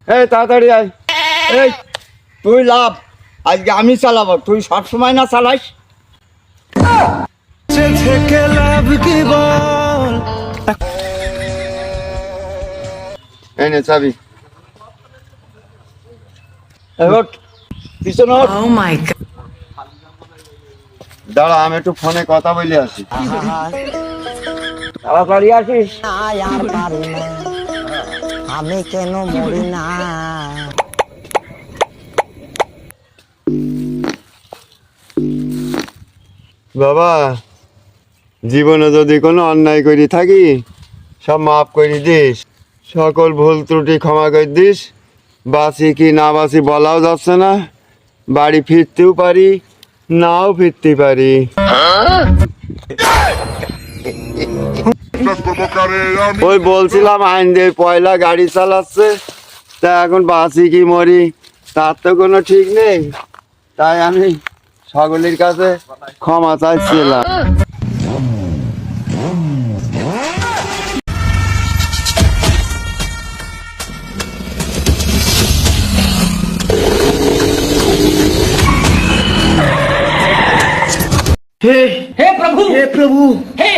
এই তাড়াতাড়ি আয়। এই তুই লাভ, আজকে আমি চালাবো, তুই সবসময় না চালাইস। থেকে লাভ কি বল? এই নে চাবি। এবার পিছনে ওঠ। Oh my god. দাঁড়া, আমি একটু ফোনে কথা বলে আসি। তাড়াতাড়ি আসিস। আর পারি না, আমি কেন মরি না। বাবা, জীবনে যদি কোনো অন্যায় করি থাকি সব মাফ করে দিস, সকল ভুল ত্রুটি ক্ষমা করে দিস। বাঁচি কি না বাঁচি বলাও যাচ্ছে না, বাড়ি ফিরতেও পারি, নাও ফিরতে পারি। ওই বলছিলাম আইন দিয়ে পয়লা গাড়ি চালাচ্ছে, তা এখন বাঁচি কি মরি তার তো কোনো ঠিক নেই, তাই আমি সকলের কাছে ক্ষমা চাইছিলাম। हे प्रभु, हे